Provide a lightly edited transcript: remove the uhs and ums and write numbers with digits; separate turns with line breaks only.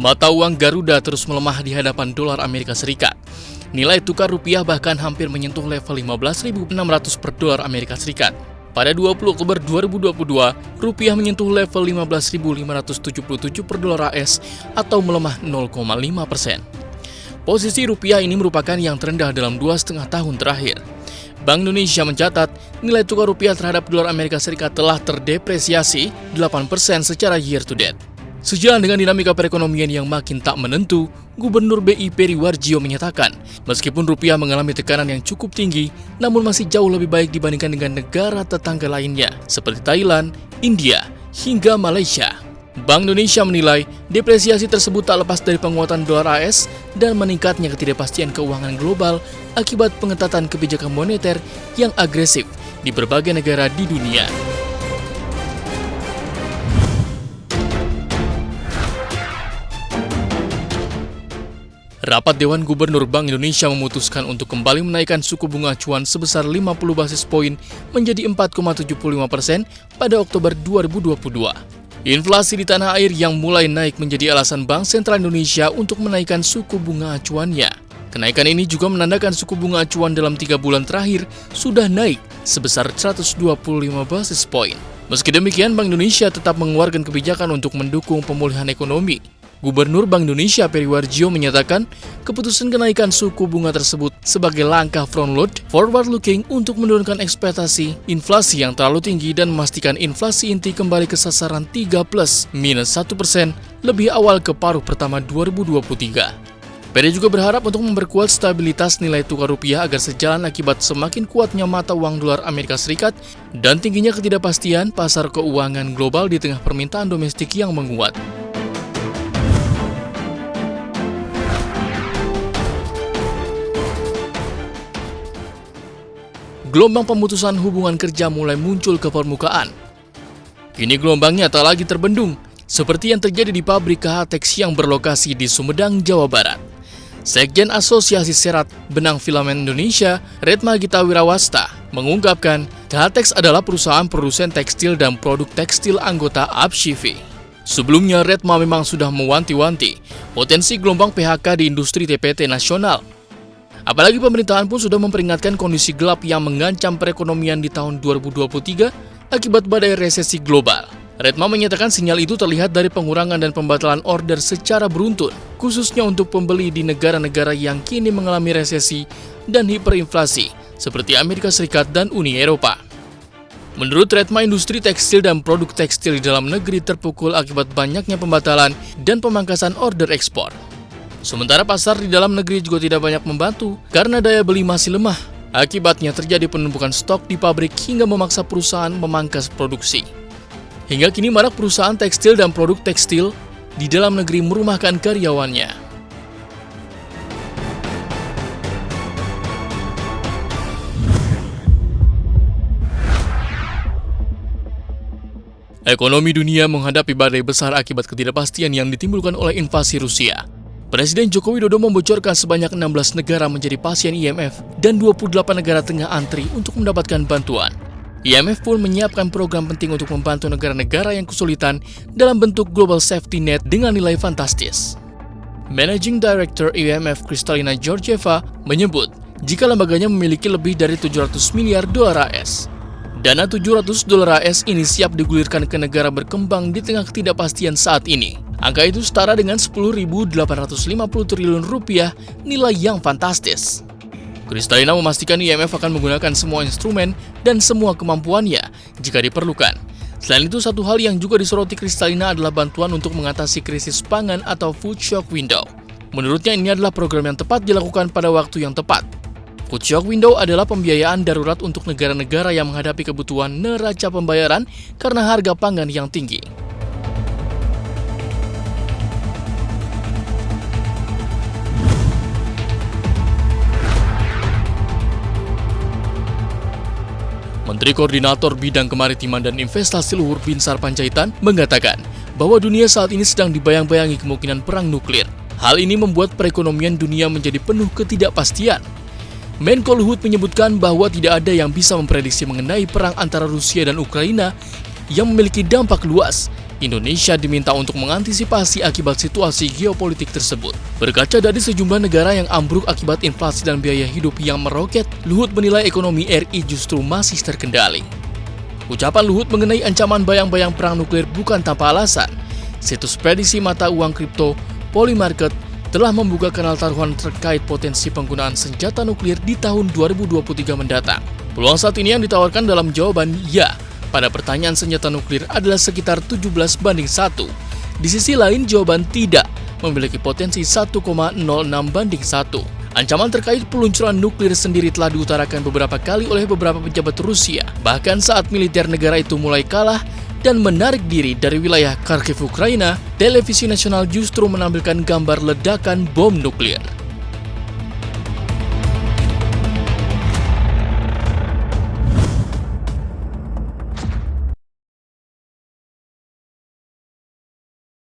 Mata uang Garuda terus melemah di hadapan dolar Amerika Serikat. Nilai tukar rupiah bahkan hampir menyentuh level 15.600 per dolar Amerika Serikat. Pada 20 Oktober 2022, rupiah menyentuh level 15.577 per dolar AS atau melemah 0,5%. Posisi rupiah ini merupakan yang terendah dalam 2,5 tahun terakhir. Bank Indonesia mencatat nilai tukar rupiah terhadap dolar Amerika Serikat telah terdepresiasi 8% secara year to date. Sejalan dengan dinamika perekonomian yang makin tak menentu, Gubernur BI Periwarjio menyatakan, meskipun rupiah mengalami tekanan yang cukup tinggi, namun masih jauh lebih baik dibandingkan dengan negara tetangga lainnya, seperti Thailand, India, hingga Malaysia. Bank Indonesia menilai, depresiasi tersebut tak lepas dari penguatan dolar AS dan meningkatnya ketidakpastian keuangan global akibat pengetatan kebijakan moneter yang agresif di berbagai negara di dunia. Rapat Dewan Gubernur Bank Indonesia memutuskan untuk kembali menaikkan suku bunga acuan sebesar 50 basis poin menjadi 4,75% pada Oktober 2022. Inflasi di tanah air yang mulai naik menjadi alasan Bank Sentral Indonesia untuk menaikkan suku bunga acuannya. Kenaikan ini juga menandakan suku bunga acuan dalam 3 bulan terakhir sudah naik sebesar 125 basis poin. Meski demikian, Bank Indonesia tetap mengeluarkan kebijakan untuk mendukung pemulihan ekonomi. Gubernur Bank Indonesia Periwarjio menyatakan keputusan kenaikan suku bunga tersebut sebagai langkah forward-looking untuk menurunkan ekspektasi inflasi yang terlalu tinggi dan memastikan inflasi inti kembali ke sasaran 3+, -1% lebih awal ke paruh pertama 2023. PD juga berharap untuk memperkuat stabilitas nilai tukar rupiah agar sejalan akibat semakin kuatnya mata uang dolar Amerika Serikat dan tingginya ketidakpastian pasar keuangan global di tengah permintaan domestik yang menguat. Gelombang pemutusan hubungan kerja mulai muncul ke permukaan. Kini gelombangnya tak lagi terbendung, seperti yang terjadi di pabrik KHTEX yang berlokasi di Sumedang, Jawa Barat. Sekjen Asosiasi Serat Benang Filamen Indonesia, Retma Gita Wirawasta, mengungkapkan KHTEX adalah perusahaan produsen tekstil dan produk tekstil anggota APSHIFI. Sebelumnya, Retma memang sudah mewanti-wanti potensi gelombang PHK di industri TPT nasional. Apalagi pemerintahan pun sudah memperingatkan kondisi gelap yang mengancam perekonomian di tahun 2023 akibat badai resesi global. Retma menyatakan sinyal itu terlihat dari pengurangan dan pembatalan order secara beruntun, khususnya untuk pembeli di negara-negara yang kini mengalami resesi dan hiperinflasi, seperti Amerika Serikat dan Uni Eropa. Menurut Retma, industri tekstil dan produk tekstil di dalam negeri terpukul akibat banyaknya pembatalan dan pemangkasan order ekspor. Sementara pasar di dalam negeri juga tidak banyak membantu karena daya beli masih lemah. Akibatnya terjadi penumpukan stok di pabrik hingga memaksa perusahaan memangkas produksi. Hingga kini marak perusahaan tekstil dan produk tekstil di dalam negeri merumahkan karyawannya. Ekonomi dunia menghadapi badai besar akibat ketidakpastian yang ditimbulkan oleh invasi Rusia. Presiden Joko Widodo membocorkan sebanyak 16 negara menjadi pasien IMF dan 28 negara tengah antri untuk mendapatkan bantuan. IMF pun menyiapkan program penting untuk membantu negara-negara yang kesulitan dalam bentuk Global Safety Net dengan nilai fantastis. Managing Director IMF Kristalina Georgieva menyebut jika lembaganya memiliki lebih dari 700 miliar dolar AS. Dana 700 dolar AS ini siap digulirkan ke negara berkembang di tengah ketidakpastian saat ini. Angka itu setara dengan 10.850 triliun rupiah, nilai yang fantastis. Kristalina memastikan IMF akan menggunakan semua instrumen dan semua kemampuannya jika diperlukan. Selain itu, satu hal yang juga disoroti Kristalina adalah bantuan untuk mengatasi krisis pangan atau food shock window. Menurutnya ini adalah program yang tepat dilakukan pada waktu yang tepat. Food shock window adalah pembiayaan darurat untuk negara-negara yang menghadapi kebutuhan neraca pembayaran karena harga pangan yang tinggi. Menteri Koordinator Bidang Kemaritiman dan Investasi Luhur Binsar Panjaitan mengatakan bahwa dunia saat ini sedang dibayang-bayangi kemungkinan perang nuklir. Hal ini membuat perekonomian dunia menjadi penuh ketidakpastian. Menko Luhut menyebutkan bahwa tidak ada yang bisa memprediksi mengenai perang antara Rusia dan Ukraina yang memiliki dampak luas Indonesia diminta untuk mengantisipasi akibat situasi geopolitik tersebut. Berkaca dari sejumlah negara yang ambruk akibat inflasi dan biaya hidup yang meroket, Luhut menilai ekonomi RI justru masih terkendali. Ucapan Luhut mengenai ancaman bayang-bayang perang nuklir bukan tanpa alasan. Situs prediksi mata uang kripto Polymarket telah membuka kanal taruhan terkait potensi penggunaan senjata nuklir di tahun 2023 mendatang. Peluang saat ini yang ditawarkan dalam jawaban ya pada pertanyaan senjata nuklir adalah sekitar 17:1. Di sisi lain, jawaban tidak memiliki potensi 1,06:1. Ancaman terkait peluncuran nuklir sendiri telah diutarakan beberapa kali oleh beberapa pejabat Rusia. Bahkan saat militer negara itu mulai kalah dan menarik diri dari wilayah Kharkiv, Ukraina, televisi nasional justru menampilkan gambar ledakan bom nuklir.